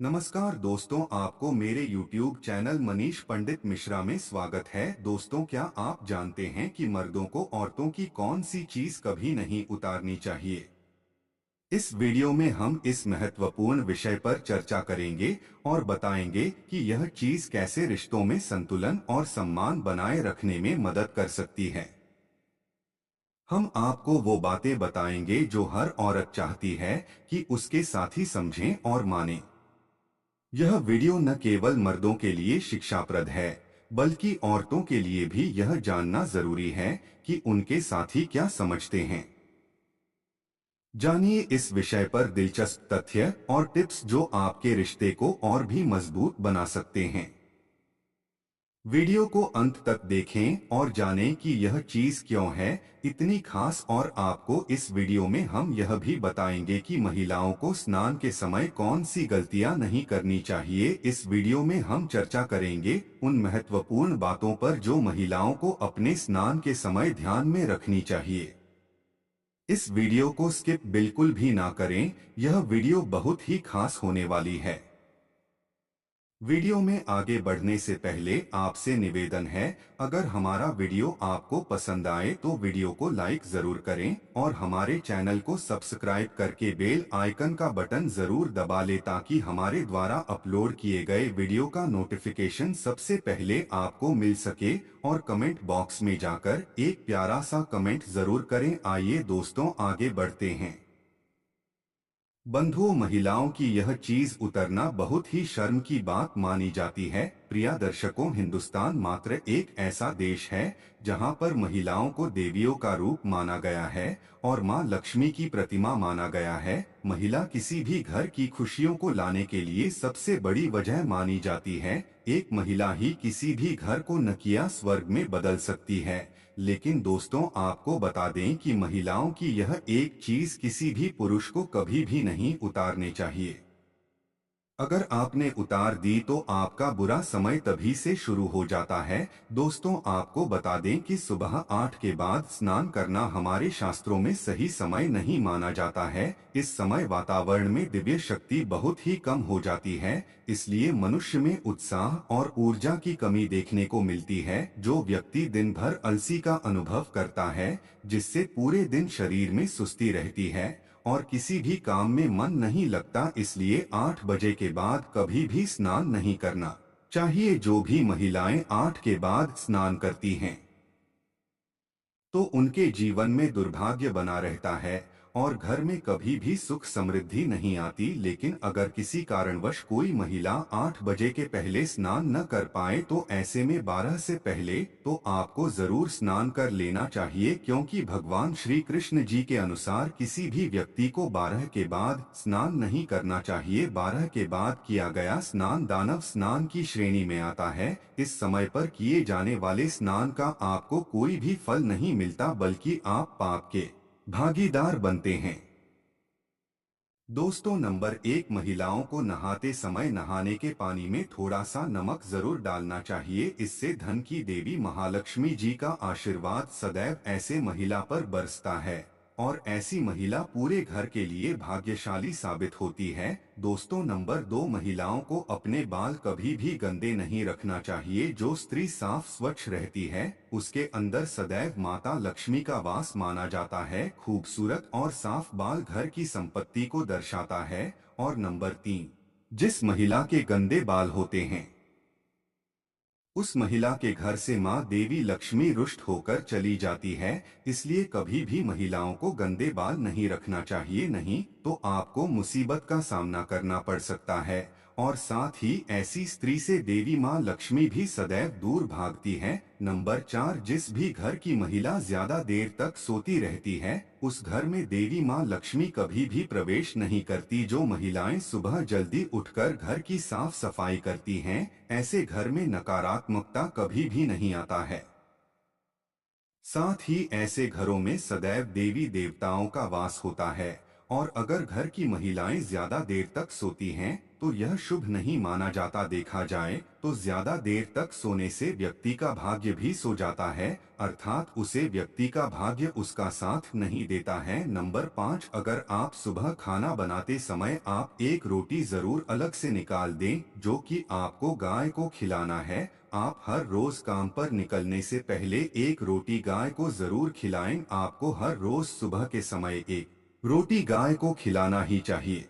नमस्कार दोस्तों, आपको मेरे YouTube चैनल मनीष पंडित मिश्रा में स्वागत है। दोस्तों, क्या आप जानते हैं कि मर्दों को औरतों की कौन सी चीज कभी नहीं उतारनी चाहिए। इस वीडियो में हम इस महत्वपूर्ण विषय पर चर्चा करेंगे और बताएंगे कि यह चीज कैसे रिश्तों में संतुलन और सम्मान बनाए रखने में मदद कर सकती है। हम आपको वो बातें बताएंगे जो हर औरत चाहती है कि उसके साथी समझें और मानें। यह वीडियो न केवल मर्दों के लिए शिक्षाप्रद है, बल्कि औरतों के लिए भी यह जानना जरूरी है कि उनके साथी क्या समझते हैं। जानिए इस विषय पर दिलचस्प तथ्य और टिप्स जो आपके रिश्ते को और भी मजबूत बना सकते हैं। वीडियो को अंत तक देखें और जानें कि यह चीज क्यों है इतनी खास। और आपको इस वीडियो में हम यह भी बताएंगे कि महिलाओं को स्नान के समय कौन सी गलतियां नहीं करनी चाहिए। इस वीडियो में हम चर्चा करेंगे उन महत्वपूर्ण बातों पर जो महिलाओं को अपने स्नान के समय ध्यान में रखनी चाहिए। इस वीडियो को स्किप बिल्कुल भी ना करें, यह वीडियो बहुत ही खास होने वाली है। वीडियो में आगे बढ़ने से पहले आपसे निवेदन है, अगर हमारा वीडियो आपको पसंद आए तो वीडियो को लाइक जरूर करें और हमारे चैनल को सब्सक्राइब करके बेल आइकन का बटन जरूर दबा लें ताकि हमारे द्वारा अपलोड किए गए वीडियो का नोटिफिकेशन सबसे पहले आपको मिल सके। और कमेंट बॉक्स में जाकर एक प्यारा सा कमेंट जरूर करें। आइए दोस्तों, आगे बढ़ते हैं। बंधुओं, महिलाओं की यह चीज उतरना बहुत ही शर्म की बात मानी जाती है। प्रिय दर्शकों, हिंदुस्तान मात्र एक ऐसा देश है जहां पर महिलाओं को देवियों का रूप माना गया है और मां लक्ष्मी की प्रतिमा माना गया है। महिला किसी भी घर की खुशियों को लाने के लिए सबसे बड़ी वजह मानी जाती है। एक महिला ही किसी भी घर को नकिया स्वर्ग में बदल सकती है। लेकिन दोस्तों, आपको बता दें कि महिलाओं की यह एक चीज किसी भी पुरुष को कभी भी नहीं उतारनी चाहिए। अगर आपने उतार दी तो आपका बुरा समय तभी से शुरू हो जाता है। दोस्तों, आपको बता दें कि सुबह 8 के बाद स्नान करना हमारे शास्त्रों में सही समय नहीं माना जाता है। इस समय वातावरण में दिव्य शक्ति बहुत ही कम हो जाती है, इसलिए मनुष्य में उत्साह और ऊर्जा की कमी देखने को मिलती है। जो व्यक्ति दिन भर अलसी का अनुभव करता है, जिससे पूरे दिन शरीर में सुस्ती रहती है और किसी भी काम में मन नहीं लगता, इसलिए 8 बजे के बाद कभी भी स्नान नहीं करना चाहिए। जो भी महिलाएं 8 के बाद स्नान करती हैं तो उनके जीवन में दुर्भाग्य बना रहता है और घर में कभी भी सुख समृद्धि नहीं आती। लेकिन अगर किसी कारणवश कोई महिला 8 बजे के पहले स्नान न कर पाए तो ऐसे में 12 से पहले तो आपको जरूर स्नान कर लेना चाहिए, क्योंकि भगवान श्री कृष्ण जी के अनुसार किसी भी व्यक्ति को 12 के बाद स्नान नहीं करना चाहिए। 12 के बाद किया गया स्नान दानव स्नान की श्रेणी में आता है। इस समय पर किए जाने वाले स्नान का आपको कोई भी फल नहीं मिलता, बल्कि आप पाप के भागीदार बनते हैं। दोस्तों, नंबर 1, महिलाओं को नहाते समय नहाने के पानी में थोड़ा सा नमक जरूर डालना चाहिए। इससे धन की देवी महालक्ष्मी जी का आशीर्वाद सदैव ऐसे महिला पर बरसता है और ऐसी महिला पूरे घर के लिए भाग्यशाली साबित होती है। दोस्तों, नंबर 2, महिलाओं को अपने बाल कभी भी गंदे नहीं रखना चाहिए। जो स्त्री साफ स्वच्छ रहती है उसके अंदर सदैव माता लक्ष्मी का वास माना जाता है। खूबसूरत और साफ बाल घर की संपत्ति को दर्शाता है। और नंबर 3, जिस महिला के गंदे बाल होते हैं उस महिला के घर से माँ देवी लक्ष्मी रुष्ट होकर चली जाती है। इसलिए कभी भी महिलाओं को गंदे बाल नहीं रखना चाहिए, नहीं तो आपको मुसीबत का सामना करना पड़ सकता है। और साथ ही ऐसी स्त्री से देवी माँ लक्ष्मी भी सदैव दूर भागती है। नंबर 4, जिस भी घर की महिला ज्यादा देर तक सोती रहती है उस घर में देवी माँ लक्ष्मी कभी भी प्रवेश नहीं करती। जो महिलाएं सुबह जल्दी उठकर घर की साफ सफाई करती हैं, ऐसे घर में नकारात्मकता कभी भी नहीं आता है। साथ ही ऐसे घरों में सदैव देवी देवताओं का वास होता है और अगर घर की महिलाएं ज्यादा देर तक सोती हैं तो यह शुभ नहीं माना जाता। देखा जाए तो ज्यादा देर तक सोने से व्यक्ति का भाग्य भी सो जाता है, अर्थात उसे व्यक्ति का भाग्य उसका साथ नहीं देता है। नंबर 5, अगर आप सुबह खाना बनाते समय आप एक रोटी जरूर अलग से निकाल दें जो कि आपको गाय को खिलाना है। आप हर रोज काम पर निकलने से पहले एक रोटी गाय को जरूर खिलाएं। आपको हर रोज सुबह के समय एक रोटी गाय को खिलाना ही चाहिए।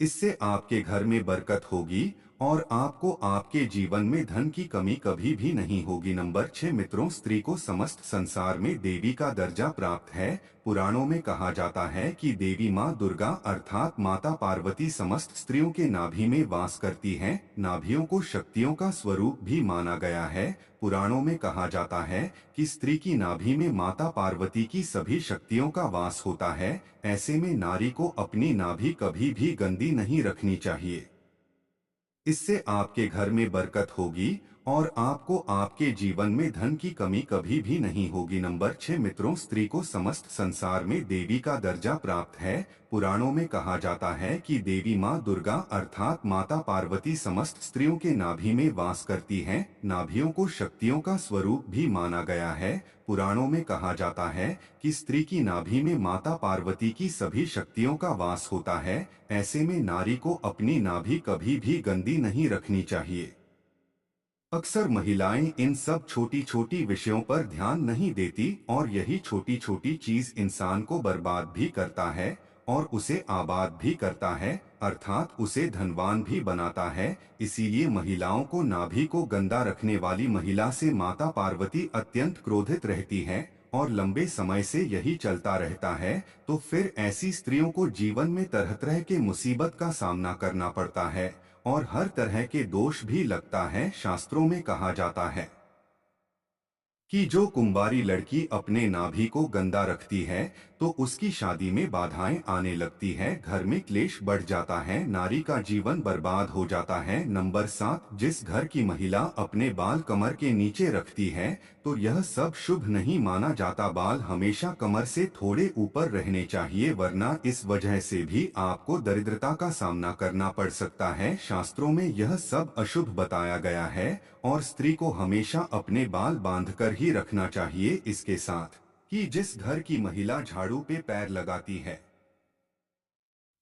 इससे आपके घर में बरकत होगी और आपको आपके जीवन में धन की कमी कभी भी नहीं होगी। नंबर 6 मित्रों, स्त्री को समस्त संसार में देवी का दर्जा प्राप्त है। पुराणों में कहा जाता है कि देवी माँ दुर्गा अर्थात माता पार्वती समस्त स्त्रियों के नाभि में वास करती हैं। नाभियों को शक्तियों का स्वरूप भी माना गया है। पुराणों में कहा जाता है कि स्त्री की नाभि में माता पार्वती की सभी शक्तियों का वास होता है। ऐसे में नारी को अपनी नाभि कभी भी गंदी नहीं रखनी चाहिए। इससे आपके घर में बरकत होगी और आपको आपके जीवन में धन की कमी कभी भी नहीं होगी। नंबर 6 मित्रों, स्त्री को समस्त संसार में देवी का दर्जा प्राप्त है। पुराणों में कहा जाता है कि देवी माँ दुर्गा अर्थात माता पार्वती समस्त स्त्रियों के नाभि में वास करती हैं। नाभियों को शक्तियों का स्वरूप भी माना गया है। पुराणों में कहा जाता है कि स्त्री की नाभि में माता पार्वती की सभी शक्तियों का वास होता है। ऐसे में नारी को अपनी नाभि कभी भी गंदी नहीं रखनी चाहिए। अक्सर महिलाएं इन सब छोटी छोटी विषयों पर ध्यान नहीं देती और यही छोटी छोटी चीज इंसान को बर्बाद भी करता है और उसे आबाद भी करता है, अर्थात उसे धनवान भी बनाता है। इसीलिए महिलाओं को नाभि को गंदा रखने वाली महिला से माता पार्वती अत्यंत क्रोधित रहती है और लंबे समय से यही चलता रहता है तो फिर ऐसी स्त्रियों को जीवन में तरह तरह के मुसीबत का सामना करना पड़ता है और हर तरह के दोष भी लगता है। शास्त्रों में कहा जाता है कि जो कुंवारी लड़की अपने नाभि को गंदा रखती है तो उसकी शादी में बाधाएं आने लगती है, घर में क्लेश बढ़ जाता है, नारी का जीवन बर्बाद हो जाता है। नंबर 7, जिस घर की महिला अपने बाल कमर के नीचे रखती है तो यह सब शुभ नहीं माना जाता। बाल हमेशा कमर से थोड़े ऊपर रहने चाहिए, वरना इस वजह से भी आपको दरिद्रता का सामना करना पड़ सकता है। शास्त्रों में यह सब अशुभ बताया गया है और स्त्री को हमेशा अपने बाल बांधकर ही रखना चाहिए। इसके साथ कि जिस घर की महिला झाड़ू पे पैर लगाती है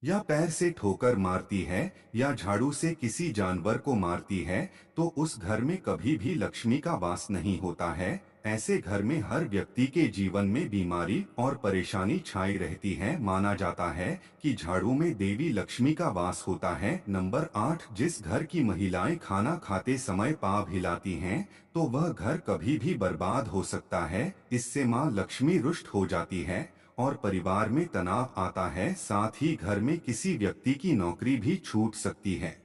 या पैर से ठोकर मारती है या झाड़ू से किसी जानवर को मारती है तो उस घर में कभी भी लक्ष्मी का वास नहीं होता है। ऐसे घर में हर व्यक्ति के जीवन में बीमारी और परेशानी छाई रहती है। माना जाता है कि झाड़ू में देवी लक्ष्मी का वास होता है। नंबर 8, जिस घर की महिलाएं खाना खाते समय पाँव हिलाती हैं तो वह घर कभी भी बर्बाद हो सकता है। इससे माँ लक्ष्मी रुष्ट हो जाती है और परिवार में तनाव आता है, साथ ही घर में किसी व्यक्ति की नौकरी भी छूट सकती है।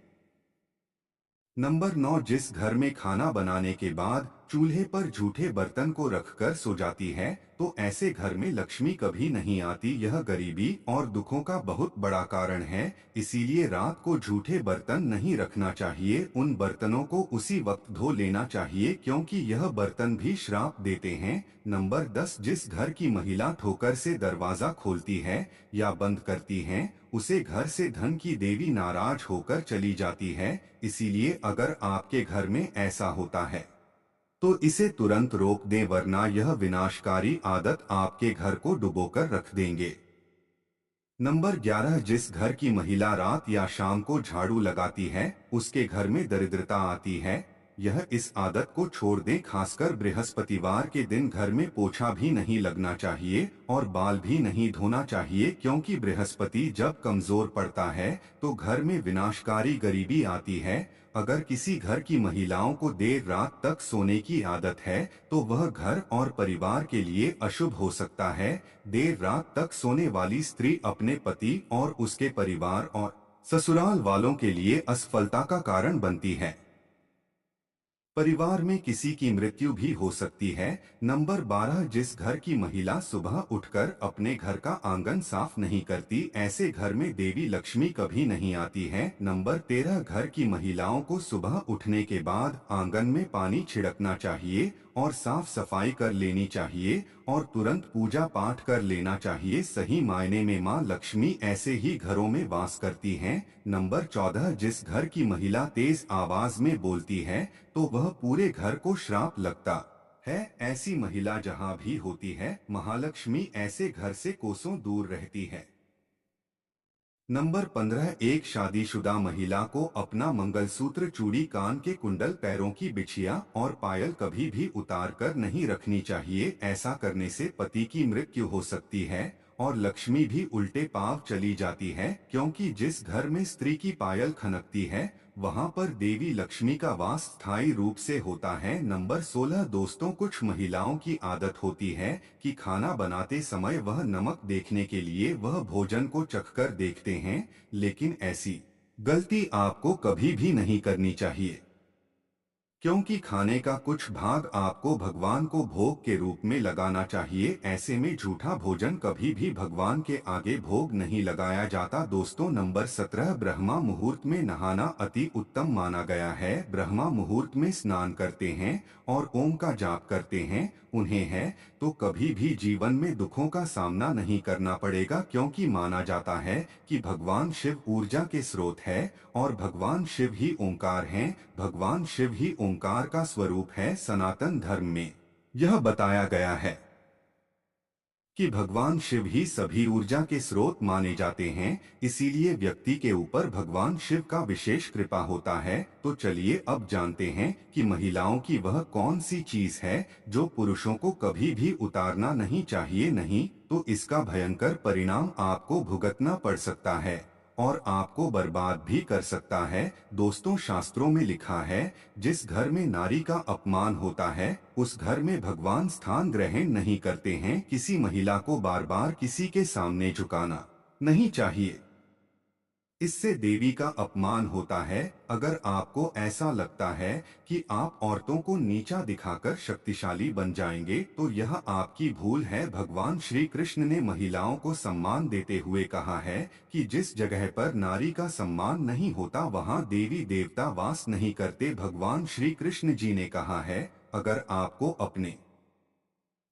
नंबर 9, जिस घर में खाना बनाने के बाद चूल्हे पर जूठे बर्तन को रखकर सो जाती है तो ऐसे घर में लक्ष्मी कभी नहीं आती। यह गरीबी और दुखों का बहुत बड़ा कारण है। इसीलिए रात को जूठे बर्तन नहीं रखना चाहिए, उन बर्तनों को उसी वक्त धो लेना चाहिए क्योंकि यह बर्तन भी श्राप देते हैं। नंबर 10, जिस घर की महिला ठोकर से दरवाजा खोलती है या बंद करती है उसे घर से धन की देवी नाराज होकर चली जाती है। इसीलिए अगर आपके घर में ऐसा होता है तो इसे तुरंत रोक दें, वरना यह विनाशकारी आदत आपके घर को डुबोकर रख देंगे। नंबर 11, जिस घर की महिला रात या शाम को झाड़ू लगाती है उसके घर में दरिद्रता आती है। यह इस आदत को छोड़ दें, खासकर बृहस्पतिवार के दिन घर में पोछा भी नहीं लगना चाहिए और बाल भी नहीं धोना चाहिए क्योंकि बृहस्पति जब कमजोर पड़ता है तो घर में विनाशकारी गरीबी आती है। अगर किसी घर की महिलाओं को देर रात तक सोने की आदत है तो वह घर और परिवार के लिए अशुभ हो सकता है। देर रात तक सोने वाली स्त्री अपने पति और उसके परिवार और ससुराल वालों के लिए असफलता का कारण बनती है। परिवार में किसी की मृत्यु भी हो सकती है। नंबर 12, जिस घर की महिला सुबह उठकर अपने घर का आंगन साफ नहीं करती ऐसे घर में देवी लक्ष्मी कभी नहीं आती है। नंबर 13, घर की महिलाओं को सुबह उठने के बाद आंगन में पानी छिड़कना चाहिए और साफ सफाई कर लेनी चाहिए और तुरंत पूजा पाठ कर लेना चाहिए। सही मायने में माँ लक्ष्मी ऐसे ही घरों में वास करती हैं। नंबर 14, जिस घर की महिला तेज आवाज में बोलती है तो वह पूरे घर को श्राप लगता है। ऐसी महिला जहाँ भी होती है, महालक्ष्मी ऐसे घर से कोसों दूर रहती है। नंबर 15, एक शादीशुदा महिला को अपना मंगलसूत्र, चूड़ी, कान के कुंडल, पैरों की बिछिया और पायल कभी भी उतार कर नहीं रखनी चाहिए। ऐसा करने से पति की मृत्यु हो सकती है और लक्ष्मी भी उल्टे पांव चली जाती है, क्योंकि जिस घर में स्त्री की पायल खनकती है वहां पर देवी लक्ष्मी का वास स्थायी रूप से होता है। नंबर 16, दोस्तों, कुछ महिलाओं की आदत होती है कि खाना बनाते समय वह नमक देखने के लिए वह भोजन को चखकर देखते हैं, लेकिन ऐसी गलती आपको कभी भी नहीं करनी चाहिए, क्योंकि खाने का कुछ भाग आपको भगवान को भोग के रूप में लगाना चाहिए। ऐसे में झूठा भोजन कभी भी भगवान के आगे भोग नहीं लगाया जाता। दोस्तों, नंबर 17, ब्रह्मा मुहूर्त में नहाना अति उत्तम माना गया है। ब्रह्मा मुहूर्त में स्नान करते हैं और ओम का जाप करते हैं, उन्हें है तो कभी भी जीवन में दुखों का सामना नहीं करना पड़ेगा, क्योंकि माना जाता है कि भगवान शिव ऊर्जा के स्रोत है और भगवान शिव ही ओंकार हैं। भगवान शिव ही ओंकार का स्वरूप है। सनातन धर्म में यह बताया गया है कि भगवान शिव ही सभी ऊर्जा के स्रोत माने जाते हैं, इसीलिए व्यक्ति के ऊपर भगवान शिव का विशेष कृपा होता है। तो चलिए अब जानते हैं कि महिलाओं की वह कौन सी चीज है जो पुरुषों को कभी भी उतारना नहीं चाहिए, नहीं तो इसका भयंकर परिणाम आपको भुगतना पड़ सकता है और आपको बर्बाद भी कर सकता है। दोस्तों, शास्त्रों में लिखा है, जिस घर में नारी का अपमान होता है उस घर में भगवान स्थान ग्रहण नहीं करते हैं। किसी महिला को बार बार किसी के सामने झुकाना नहीं चाहिए, इससे देवी का अपमान होता है। अगर आपको ऐसा लगता है कि आप औरतों को नीचा दिखाकर शक्तिशाली बन जाएंगे तो यह आपकी भूल है। भगवान श्री कृष्ण ने महिलाओं को सम्मान देते हुए कहा है कि जिस जगह पर नारी का सम्मान नहीं होता वहां देवी देवता वास नहीं करते। भगवान श्री कृष्ण जी ने कहा है, अगर आपको अपने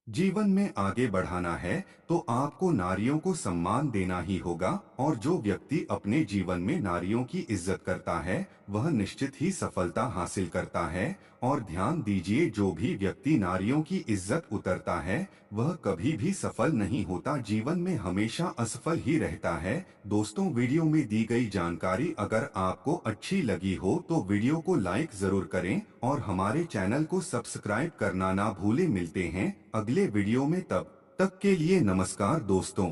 जीवन में आगे बढ़ाना है तो आपको नारियों को सम्मान देना ही होगा, और जो व्यक्ति अपने जीवन में नारियों की इज्जत करता है वह निश्चित ही सफलता हासिल करता है। और ध्यान दीजिए, जो भी व्यक्ति नारियों की इज्जत उतरता है वह कभी भी सफल नहीं होता, जीवन में हमेशा असफल ही रहता है। दोस्तों, वीडियो में दी गई जानकारी अगर आपको अच्छी लगी हो तो वीडियो को लाइक जरूर करें और हमारे चैनल को सब्सक्राइब करना ना भूलें। मिलते हैं अगले वीडियो में, तब तक के लिए नमस्कार दोस्तों।